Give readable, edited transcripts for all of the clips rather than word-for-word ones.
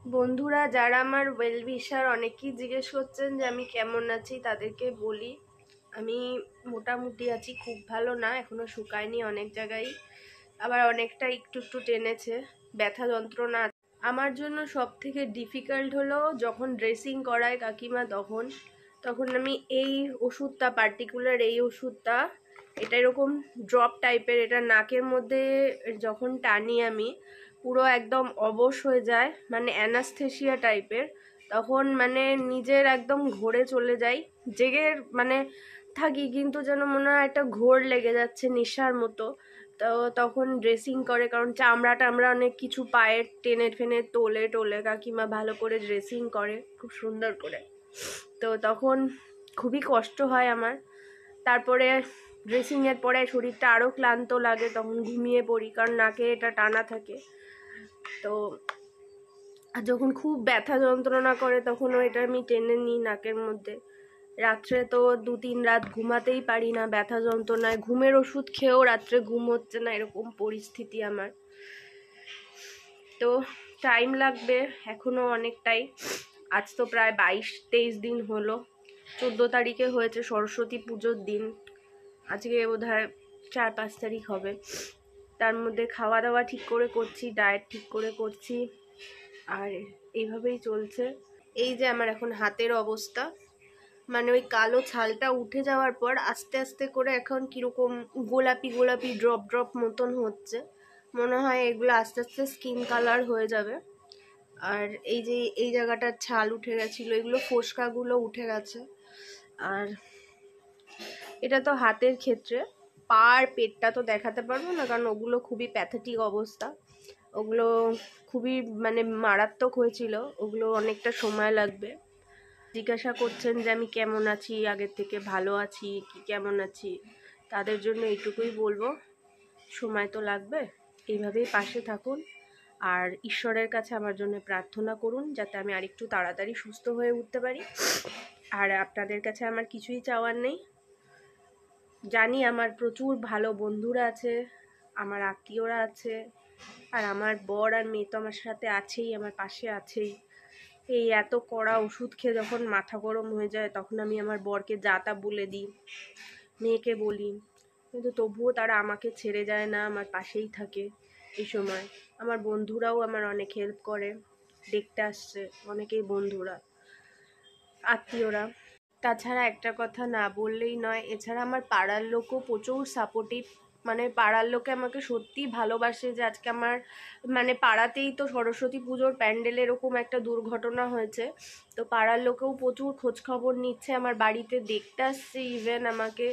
বন্ধুরা যারা আমার ওয়েল উইশার অনেকেই জিজ্ঞেস করছেন যে আমি কেমন আছি, তাদেরকে বলি আমি মোটামুটি আছি, খুব ভালো না, এখনো শুকায়নি, অনেক জায়গায় আবার অনেকটা একটু একটু টেনেছে, ব্যথা যন্ত্রণা আছে। আমার জন্য সব থেকে ডিফিকাল্ট হলো যখন ড্রেসিং করায় কাকিমা, তখন আমি এই ওষুধটা পার্টিকুলার, এই ওষুধটা এটা এরকম ড্রপ টাইপের, এটা নাকের মধ্যে যখন টানি আমি পুরো একদম অবশ হয়ে যায়, মানে অ্যানাস্থেসিয়া টাইপের। তখন মানে নিজের একদম ঘোরে চলে যাই, জেগে মানে থাকি কিন্তু যেন মনে হয় একটা ঘোর লেগে যাচ্ছে নেশার মতো। তো তখন ড্রেসিং করে, কারণ চামড়া টামড়া অনেক কিছু পায়ের টেনে ফেনে তোলে টোলে, কাকিমা ভালো করে ড্রেসিং করে খুব সুন্দর করে। তো তখন খুবই কষ্ট হয় আমার। তারপরে ড্রেসিংয়ের পরে শরীরটা আরও ক্লান্ত লাগে, তখন ঘুমিয়ে পড়ি, কারণ নাকে এটা টানা থাকে। তো যখন খুব ব্যথা যন্ত্রণা করে তখনও এটা আমি টেনে নিই নাকের মধ্যে। রাত্রে তো 2-3 রাত ঘুমাতেই পারি না ব্যথা যন্ত্রণায়, ঘুমের ওষুধ খেয়েও রাত্রে ঘুম হচ্ছে না, এরকম পরিস্থিতি আমার। তো টাইম লাগবে এখনো অনেকটাই। আজ তো প্রায় 22-23 দিন হলো, 14 তারিখে হয়েছে সরস্বতী পুজোর দিন, আজকে বোধহয় 4-5 তারিখ হবে। তার মধ্যে খাওয়া দাওয়া ঠিক করে করছি, ডায়েট ঠিক করে করছি, আর এইভাবেই চলছে। এই যে আমার এখন হাতের অবস্থা, মানে ওই কালো ছালটা উঠে যাওয়ার পর আস্তে আস্তে করে এখন কিরকম গোলাপি গোলাপি ড্রপ ড্রপ মতন হচ্ছে, মনে হয় এগুলো আস্তে আস্তে স্কিন কালার হয়ে যাবে। আর এই যে এই জায়গাটার ছাল উঠে গেছিলো, এগুলো ফোসকাগুলো উঠে গেছে। আর এটা তো হাতের ক্ষেত্রে, পা আর পেটটা তো দেখাতে পারবো না, কারণ ওগুলো খুবই প্যাথেটিক অবস্থা, ওগুলো খুবই মানে মারাত্মক হয়েছিল, ওগুলো অনেকটা সময় লাগবে। জিজ্ঞাসা করছেন যে আমি কেমন আছি, আগের থেকে ভালো আছি কি কেমন আছি, তাদের জন্য এইটুকুই বলবো, সময় তো লাগবে, এইভাবেই পাশে থাকুন। আর ঈশ্বরের কাছে আমার জন্য প্রার্থনা করুন যাতে আমি আরেকটু তাড়াতাড়ি সুস্থ হয়ে উঠতে পারি। আর আপনাদের কাছে আমার কিছুই চাওয়ার নেই। জানি আমার প্রচুর ভালো বন্ধুরা আছে, আমার আত্মীয়রা আছে, আর আমার বর আর মেয়ে তো আমার সাথে আছেই, আমার পাশে আছেই। এই এত কড়া ওষুধ খেয়ে যখন মাথা গরম হয়ে যায় তখন আমি আমার বরকে যা তা বলে দিই, মেয়েকে বলি, কিন্তু তবুও তারা আমাকে ছেড়ে যায় না, আমার পাশেই থাকে। এই সময় আমার বন্ধুরাও আমার অনেক হেল্প করে, দেখতে আসছে অনেকেই বন্ধুরা, আত্মীয়রা। তাছাড়া একটা কথা না বললেই নয়, এছাড়া আমার পাড়ার লোকও প্রচুর সাপোর্টিভ, মানে পাড়ার লোকে আমাকে সত্যিই ভালোবাসে। যে আজকে আমার মানে পাড়াতেই তো সরস্বতী পুজোর প্যান্ডেলে এরকম একটা দুর্ঘটনা হয়েছে, তো পাড়ার লোকেও প্রচুর খোঁজ খবর নিচ্ছে, আমার বাড়িতে দেখতে আসছে, ইভেন আমাকে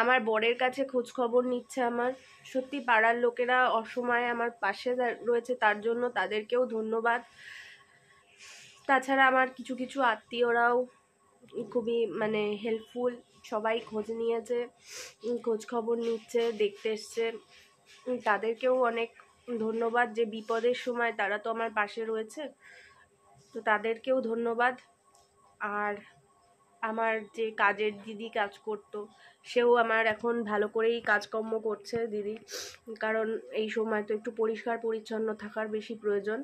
আমার বরের কাছে খোঁজ খবর নিচ্ছে আমার। সত্যি পাড়ার লোকেরা অসময়ে আমার পাশে রয়েছে, তার জন্য তাদেরকেও ধন্যবাদ। তাছাড়া আমার কিছু কিছু আত্মীয়রাও খুবই মানে হেল্পফুল, সবাই খোঁজ নিয়েছে, খোঁজ খবর নিচ্ছে, দেখতে এসছে, তাদেরকেও অনেক ধন্যবাদ, যে বিপদের সময় তারা তো আমার পাশে রয়েছে, তো তাদেরকেও ধন্যবাদ। আর আমার যে কাজের দিদি কাজ করতো, সেও আমার এখন ভালো করেই কাজকর্ম করছে দিদি, কারণ এই সময় তো একটু পরিষ্কার পরিচ্ছন্ন থাকার বেশি প্রয়োজন।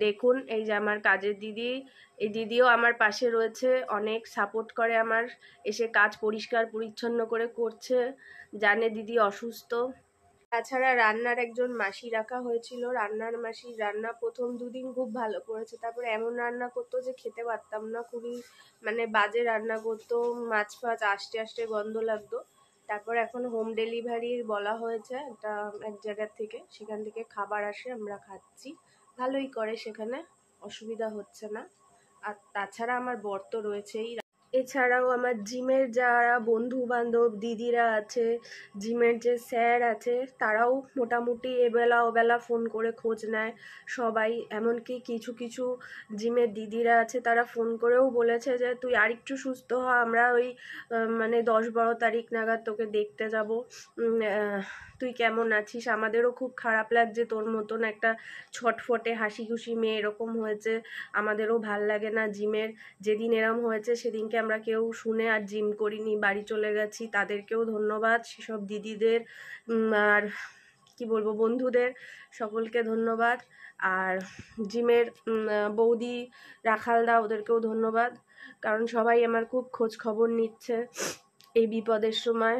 দেখুন এই যে আমার কাজের দিদি, এই দিদিও আমার পাশে রয়েছে, অনেক সাপোর্ট করে আমার, এসে কাজ পরিষ্কার পরিচ্ছন্ন করে করছে, জানে দিদি অসুস্থ। তাছাড়া রান্নার একজন মাসি রাখা হয়েছিল, রান্নার মাসি রান্না প্রথম 2 দিন খুব ভালো করেছে, তারপরে এমন রান্না করতো যে খেতে পারতাম না, খুবই মানে বাজে রান্না করতো, মাছ ফাছ আস্তে আস্তে গন্ধ লাগতো। তারপর এখন হোম ডেলিভারি বলা হয়েছে একটা এক জায়গার থেকে, সেখান থেকে খাবার আসে, আমরা খাচ্ছি, ভালোই করে সেখানে, অসুবিধা হচ্ছে না। আর তাছাড়া আমার বর তো রয়েছেই। এছাড়াও আমার জিমের যারা বন্ধু বান্ধব দিদিরা আছে, জিমের যে স্যার আছে, তারাও মোটামুটি এবেলা ওবেলা ফোন করে খোঁজ নেয় সবাই। এমনকি কিছু কিছু জিমের দিদিরা আছে, তারা ফোন করেও বলেছে যে তুই আরেকটু সুস্থ হ, আমরা ওই মানে 10-12 তারিখ নাগাদ তোকে দেখতে যাব, তুই কেমন আছিস, আমাদেরও খুব খারাপ লাগছে তোর মতন একটা ছটফটে হাসি খুশি মেয়ে এরকম হয়েছে, আমাদেরও ভাল লাগে না। জিমের যেদিন এরম হয়েছে সেদিনকে আমরা কেউ শুনে আর জিম করিনি, বাড়ি চলে গেছি, তাদেরকেও ধন্যবাদ, সেসব দিদিদের আর কি বলবো বন্ধুদের সকলকে ধন্যবাদ। আর জিমের বৌদি, রাখালদা, ওদেরকেও ধন্যবাদ, কারণ সবাই আমার খুব খোঁজ খবর নিচ্ছে এই বিপদের সময়।